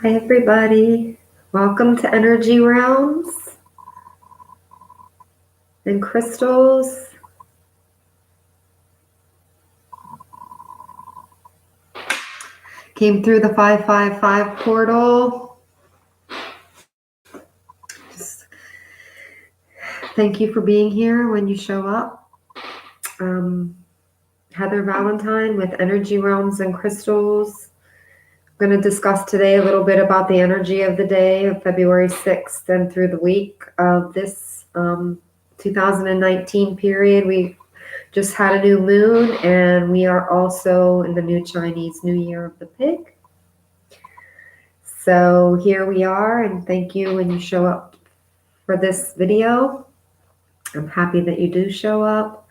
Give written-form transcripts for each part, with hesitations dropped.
Hi, everybody. Welcome to Energy Realms and Crystals. Came through the 555 portal. Just thank you for being here when you show up. Heather Valentine with Energy Realms and Crystals. I'm going to discuss today a little bit about the energy of the day of February 6th and through the week of this 2019 period. We just had a new moon, and we are also in the new Chinese New Year of the Pig. So here we are, and thank you when you show up for this video. I'm happy that you do show up.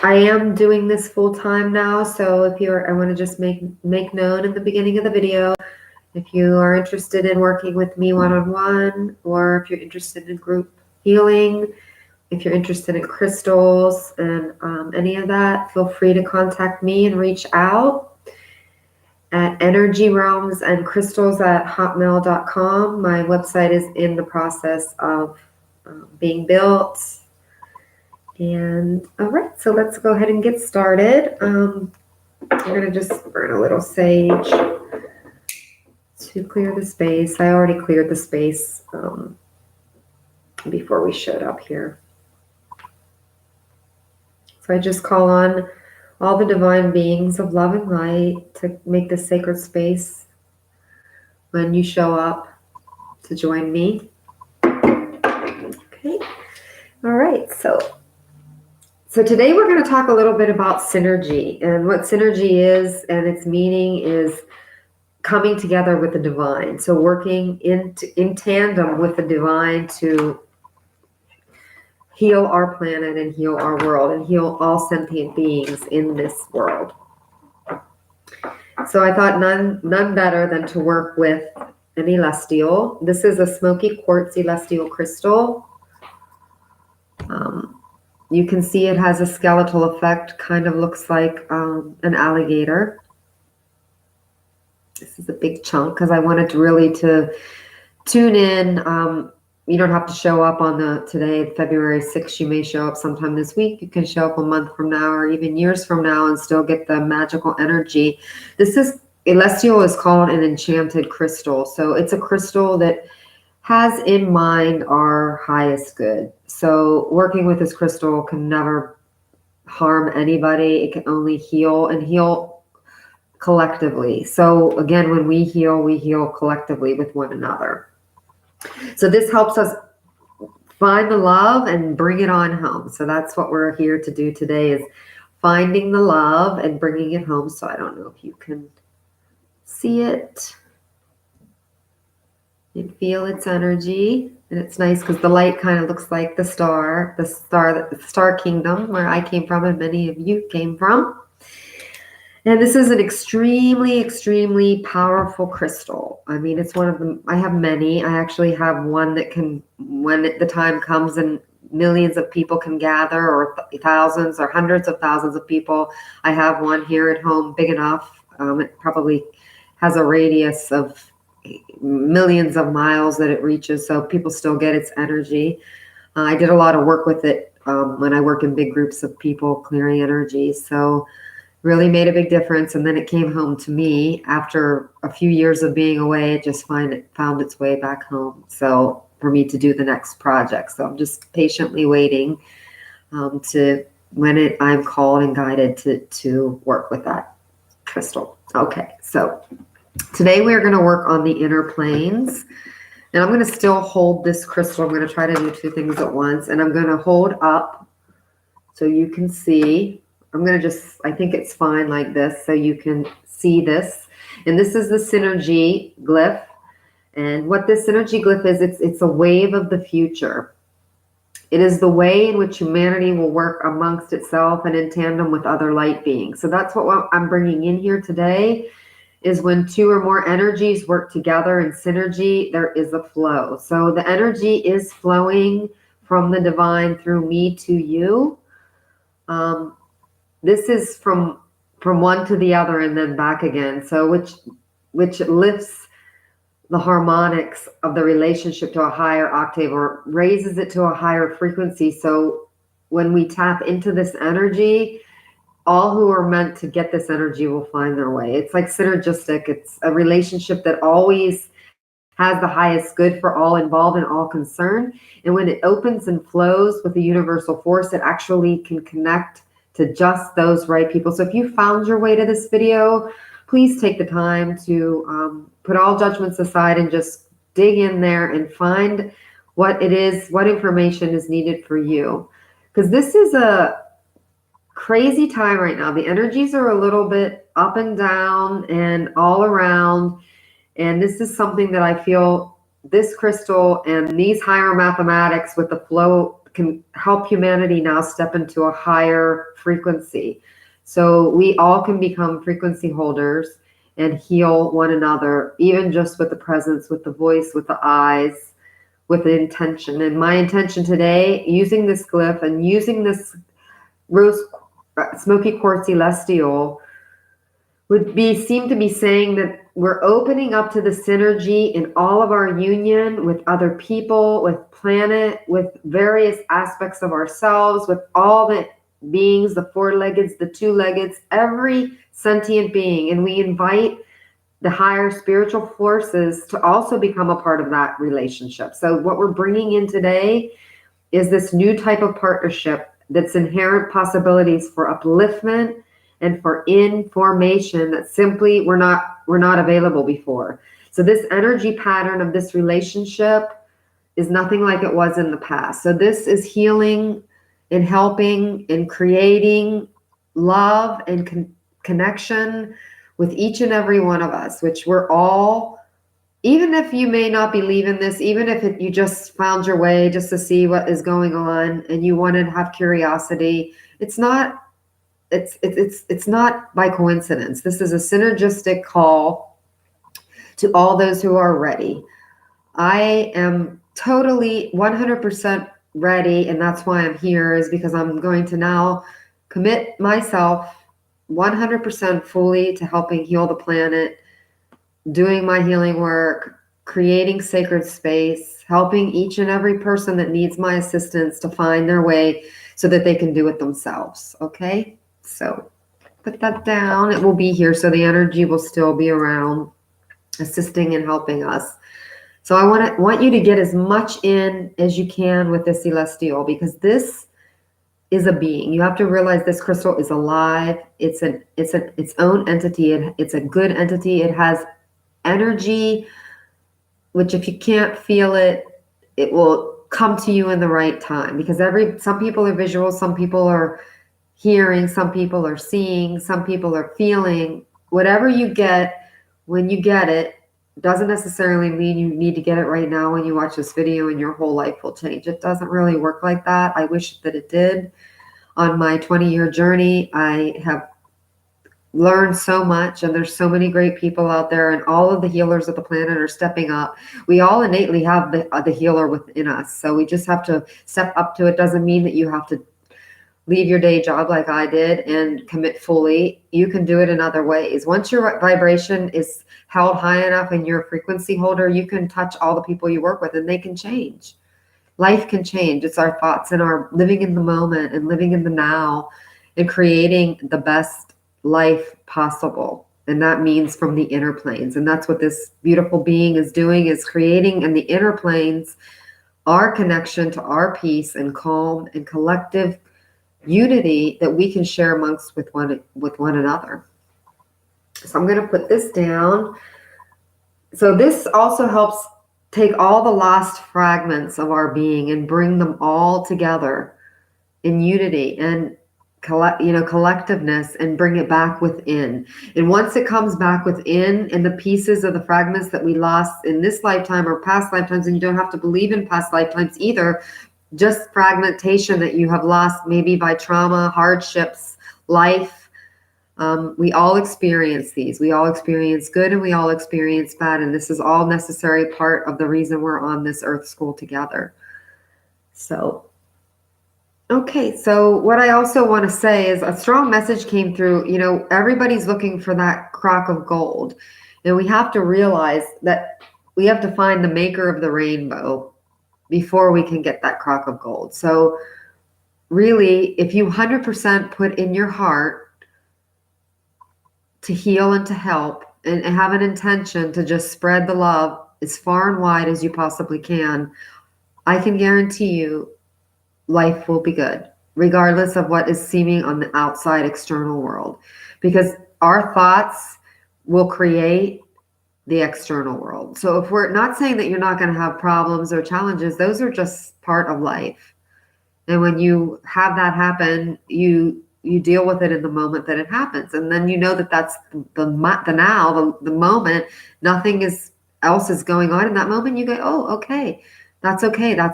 I am doing this full time now, so I want to just make known in the beginning of the video, if you are interested in working with me one-on-one, or if you're interested in group healing, if you're interested in crystals and any of that, feel free to contact me and reach out at energyrealmsandcrystals@hotmail.com. My website is in the process of being built. And all right, so let's go ahead and get started. I'm going to just burn a little sage to clear the space. I already cleared the space before we showed up here. So I just call on all the divine beings of love and light to make this sacred space when you show up to join me. Okay. All right. So today we're going to talk a little bit about synergy, and what synergy is, and its meaning is coming together with the divine. So working in tandem with the divine to heal our planet and heal our world and heal all sentient beings in this world. So I thought none better than to work with an celestial. This is a smoky quartz celestial crystal. You can see it has a skeletal effect, kind of looks like an alligator. This is a big chunk because I wanted to really tune in. You don't have to show up on today, February 6th. You may show up sometime this week. You can show up a month from now or even years from now and still get the magical energy. Celestial is called an enchanted crystal. So it's a crystal that has in mind our highest good. So working with this crystal can never harm anybody. It can only heal, and heal collectively. So again, when we heal collectively with one another. So this helps us find the love and bring it on home. So that's what we're here to do today, is finding the love and bringing it home. So I don't know if you can see it and feel its energy. And it's nice because the light kind of looks like the star kingdom where I came from and many of you came from. And this is an extremely, extremely powerful crystal. I mean, it's one of them. I have many. I actually have one that can, when the time comes and millions of people can gather, or thousands or hundreds of thousands of people, I have one here at home big enough. It probably has a radius of millions of miles that it reaches, so people still get its energy. I did a lot of work with it when I work in big groups of people clearing energy. So really made a big difference. And then it came home to me after a few years of being away. It just found its way back home. So for me to do the next project. So I'm just patiently waiting to when I'm called and guided to work with that crystal. Okay, so today we're going to work on the inner planes. And I'm going to still hold this crystal. I'm going to try to do two things at once. And I'm going to hold up so you can see. I'm going to I think it's fine like this so you can see this. And this is the Synergy glyph. And what this Synergy glyph is, it's a wave of the future. It is the way in which humanity will work amongst itself and in tandem with other light beings. So that's what I'm bringing in here today, is when two or more energies work together in synergy, there is a flow. So the energy is flowing from the divine through me to you. This is from one to the other and then back again. So which lifts the harmonics of the relationship to a higher octave or raises it to a higher frequency. So when we tap into this energy, all who are meant to get this energy will find their way. It's like synergistic. It's a relationship that always has the highest good for all involved and all concerned. And when it opens and flows with the universal force, it actually can connect to just those right people. So if you found your way to this video, please take the time to put all judgments aside and just dig in there and find what it is, what information is needed for you. Because this is a crazy time right now. The energies are a little bit up and down and all around. And this is something that I feel this crystal and these higher mathematics with the flow can help humanity now step into a higher frequency. So we all can become frequency holders and heal one another, even just with the presence, with the voice, with the eyes, with the intention. And my intention today, using this glyph and using this rose smoky quartz celestial, would seem to be saying that we're opening up to the synergy in all of our union with other people, with planet, with various aspects of ourselves, with all the beings, the four-leggeds, the two-leggeds, every sentient being. And we invite the higher spiritual forces to also become a part of that relationship. So what we're bringing in today is this new type of partnership that's inherent possibilities for upliftment and for information that simply were not available before. So this energy pattern of this relationship is nothing like it was in the past. So this is healing and helping and creating love and connection with each and every one of us, which we're all, even if you may not believe in this, even if you just found your way just to see what is going on and you want to have curiosity, it's not by coincidence. This is a synergistic call to all those who are ready. I am totally 100% ready, and that's why I'm here, is because I'm going to now commit myself 100% fully to helping heal the planet, doing my healing work, creating sacred space, helping each and every person that needs my assistance to find their way so that they can do it themselves. Okay? So put that down. It will be here, so the energy will still be around, assisting and helping us. So I want you to get as much in as you can with this celestial, because this is a being. You have to realize this crystal is alive. It's its own entity. It's a good entity. It has energy, which if you can't feel it, it will come to you in the right time, because some people are visual, some people are hearing, some people are seeing, some people are feeling. Whatever you get, when you get it, doesn't necessarily mean you need to get it right now when you watch this video and your whole life will change. It doesn't really work like that. I wish that it did. On my 20-year journey, I have learned so much, and there's so many great people out there, and all of the healers of the planet are stepping up. We all innately have the healer within us, so we just have to step up to it. Doesn't mean that you have to leave your day job like I did and commit fully. You can do it in other ways. Once your vibration is held high enough and you're a frequency holder, you can touch all the people you work with and they can change. Life can change. It's our thoughts and our living in the moment and living in the now and creating the best life possible. And that means from the inner planes. And that's what this beautiful being is doing, is creating in the inner planes our connection to our peace and calm and collective unity that we can share amongst with one another. So I'm going to put this down. So this also helps take all the lost fragments of our being and bring them all together in unity and collectiveness, and bring it back within. And once it comes back within, and the pieces of the fragments that we lost in this lifetime or past lifetimes, and you don't have to believe in past lifetimes either, just fragmentation that you have lost maybe by trauma, hardships, life. We all experience these. We all experience good and we all experience bad. And this is all necessary part of the reason we're on this earth school together. So, okay. So what I also want to say is a strong message came through. Everybody's looking for that crock of gold. And we have to realize that we have to find the maker of the rainbow before we can get that crock of gold. So really, if you 100% put in your heart to heal and to help and have an intention to just spread the love as far and wide as you possibly can, I can guarantee you life will be good, regardless of what is seeming on the outside external world. Because our thoughts will create the external world. So if we're not saying that you're not going to have problems or challenges, those are just part of life. And when you have that happen, you deal with it in the moment that it happens, and then you know that that's the now, the moment. Nothing else is going on in that moment. You go, oh, okay, that's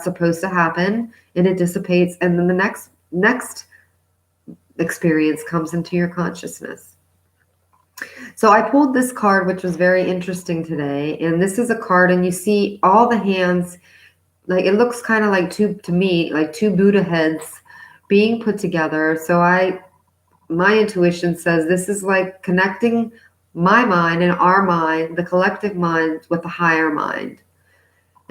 supposed to happen, and it dissipates, and then the next experience comes into your consciousness. So I pulled this card, which was very interesting today, and this is a card, and you see all the hands. Like, it looks kind of like to me, like two Buddha heads being put together. So my intuition says this is like connecting my mind and our mind, the collective mind, with the higher mind.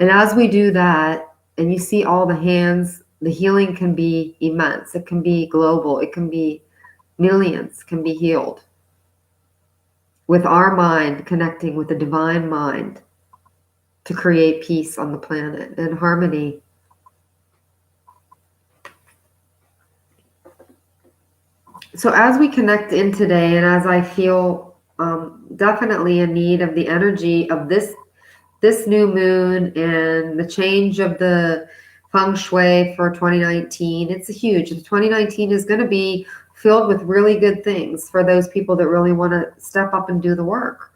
And as we do that, and you see all the hands, the healing can be immense. It can be global. It can be millions can be healed with our mind connecting with the divine mind to create peace on the planet and harmony. So as we connect in today, and as I feel definitely in need of the energy of this new moon and the change of the feng shui for 2019, it's huge. 2019 is going to be filled with really good things for those people that really want to step up and do the work.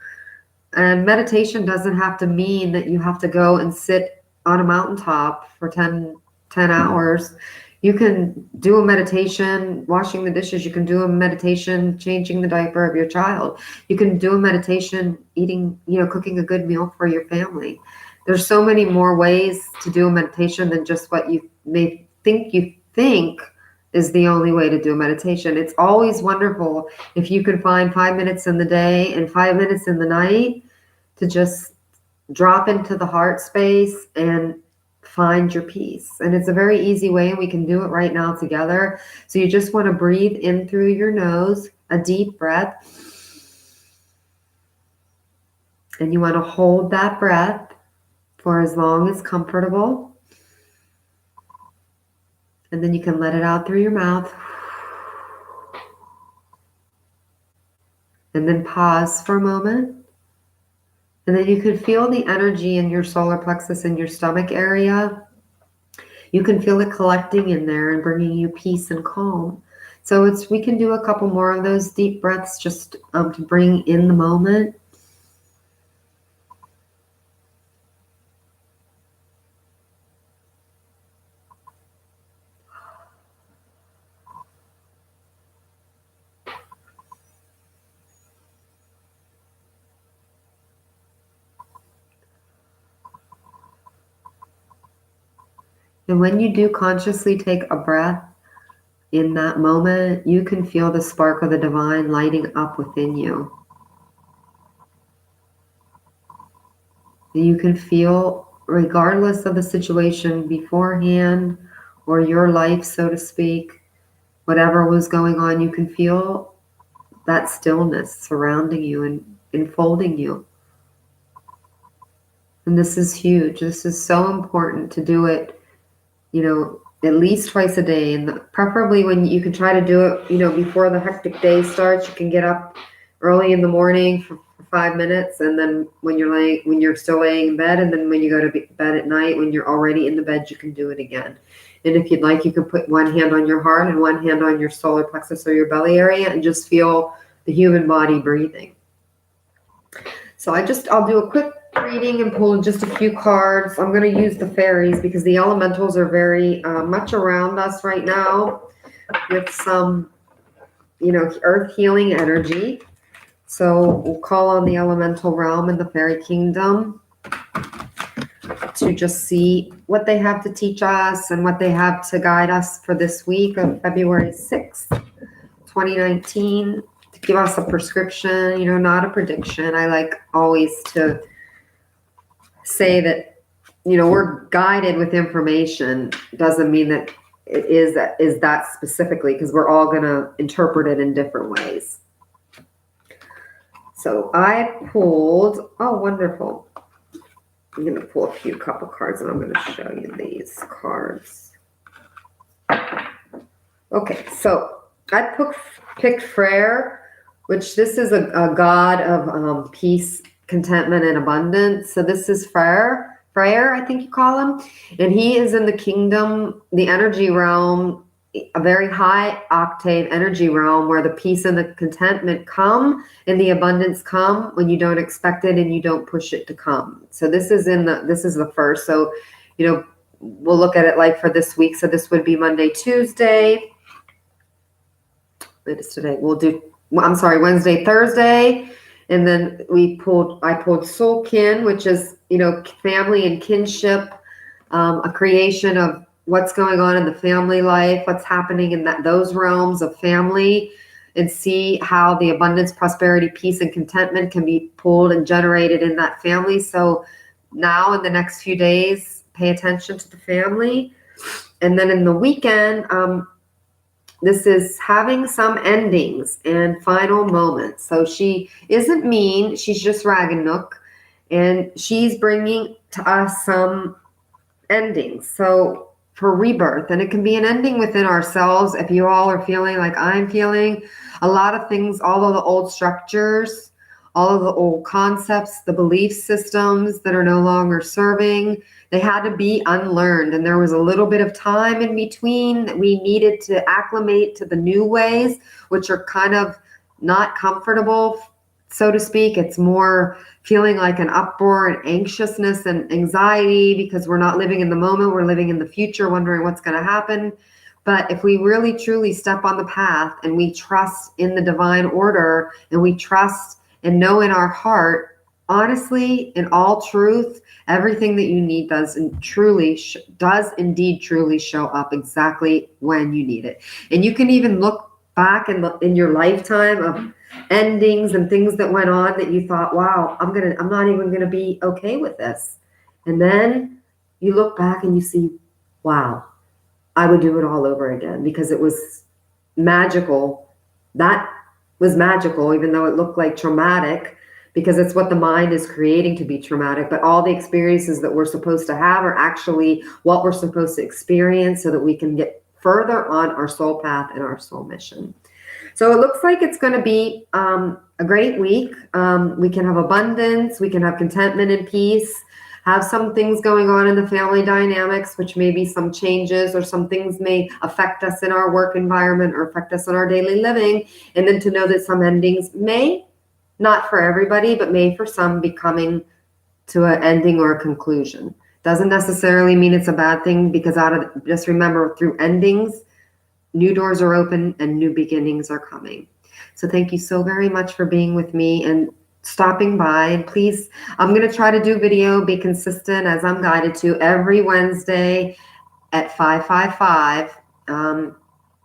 And meditation doesn't have to mean that you have to go and sit on a mountaintop for 10 hours. You can do a meditation washing the dishes. You can do a meditation changing the diaper of your child. You can do a meditation eating, cooking a good meal for your family. There's so many more ways to do a meditation than just what you may think is the only way to do a meditation. It's always wonderful if you can find 5 minutes in the day and 5 minutes in the night to just drop into the heart space and find your peace. And it's a very easy way, and we can do it right now together. So you just want to breathe in through your nose, a deep breath. And you want to hold that breath for as long as comfortable. And then you can let it out through your mouth. And then pause for a moment. And then you can feel the energy in your solar plexus in your stomach area. You can feel it collecting in there and bringing you peace and calm. So we can do a couple more of those deep breaths just to bring in the moment. And when you do consciously take a breath in that moment, you can feel the spark of the divine lighting up within you. You can feel, regardless of the situation beforehand or your life, so to speak, whatever was going on, you can feel that stillness surrounding you and enfolding you. And this is huge. This is so important to do it, at least twice a day. And preferably when you can try to do it, before the hectic day starts. You can get up early in the morning for 5 minutes, and then when you're still laying in bed, and then when you go to bed at night, when you're already in the bed, you can do it again. And if you'd like, you can put one hand on your heart and one hand on your solar plexus or your belly area and just feel the human body breathing. So I'll do a quick reading and pull just a few cards. I'm going to use the fairies because the elementals are very much around us right now with some, earth healing energy. So we'll call on the elemental realm and the fairy kingdom to just see what they have to teach us and what they have to guide us for this week of February 6th, 2019, to give us a prescription, you know, not a prediction. I like always to say that, you know, we're guided with information. Doesn't mean that it is that specifically, because we're all going to interpret it in different ways. So I pulled, oh, wonderful. I'm going to pull a few couple cards and I'm going to show you these cards. Okay, so I picked Frere, which this is a god of peace, contentment, and abundance. So this is Frere, I think you call him. And he is in the kingdom, the energy realm, a very high octave energy realm where the peace and the contentment come and the abundance come when you don't expect it and you don't push it to come. So this is the first. So, you know, we'll look at it like for this week. So this would be Monday, Tuesday. It is today. Wednesday, Thursday. And then I pulled Soul Kin, which is, you know, family and kinship, a creation of what's going on in the family life, what's happening in those realms of family, and see how the abundance, prosperity, peace, and contentment can be pulled and generated in that family. So now in the next few days, pay attention to the family. And then in the weekend, this is having some endings and final moments. So she isn't mean. She's just Ragnarok, and she's bringing to us some endings. So for rebirth, and it can be an ending within ourselves. If you all are feeling like I'm feeling, a lot of things, all of the old structures, all of the old concepts, the belief systems that are no longer serving, they had to be unlearned. And there was a little bit of time in between that we needed to acclimate to the new ways, which are kind of not comfortable, so to speak. It's more feeling like an uproar and anxiousness and anxiety because we're not living in the moment. We're living in the future, wondering what's going to happen. But if we really, truly step on the path and we trust in the divine order and we trust and know in our heart, honestly, in all truth, everything that you need does indeed truly show up exactly when you need it. And you can even look back in your lifetime of endings and things that went on that you thought, wow, I'm not even gonna be okay with this. And then you look back and you see, wow, I would do it all over again because it was magical. That was magical, even though it looked like traumatic, because it's what the mind is creating to be traumatic. But all the experiences that we're supposed to have are actually what we're supposed to experience so that we can get further on our soul path and our soul mission. So it looks like it's going to be a great week. We can have abundance, we can have contentment and peace, have some things going on in the family dynamics, which may be some changes, or some things may affect us in our work environment or affect us in our daily living. And then to know that some endings may, not for everybody, but may for some be coming to an ending or a conclusion. Doesn't necessarily mean it's a bad thing, because just remember, through endings, new doors are open and new beginnings are coming. So thank you so very much for being with me and stopping by. And please, I'm going to try to do video, be consistent as I'm guided to, every Wednesday at 5:55. I'm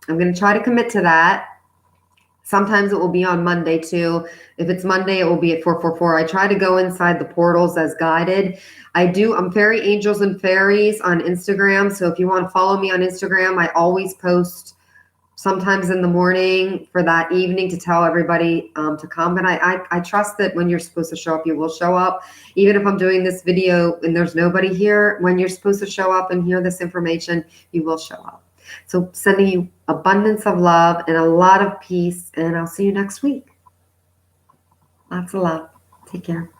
going to try to commit to that. Sometimes it will be on Monday too. If it's Monday, it will be at 4:44. I try to go inside the portals as guided. I'm Fairy Angels and Fairies on Instagram. So if you want to follow me on Instagram, I always post sometimes in the morning for that evening to tell everybody to come. And I trust that when you're supposed to show up, you will show up. Even if I'm doing this video and there's nobody here, when you're supposed to show up and hear this information, you will show up. So sending you abundance of love and a lot of peace, and I'll see you next week. Lots of love. Take care.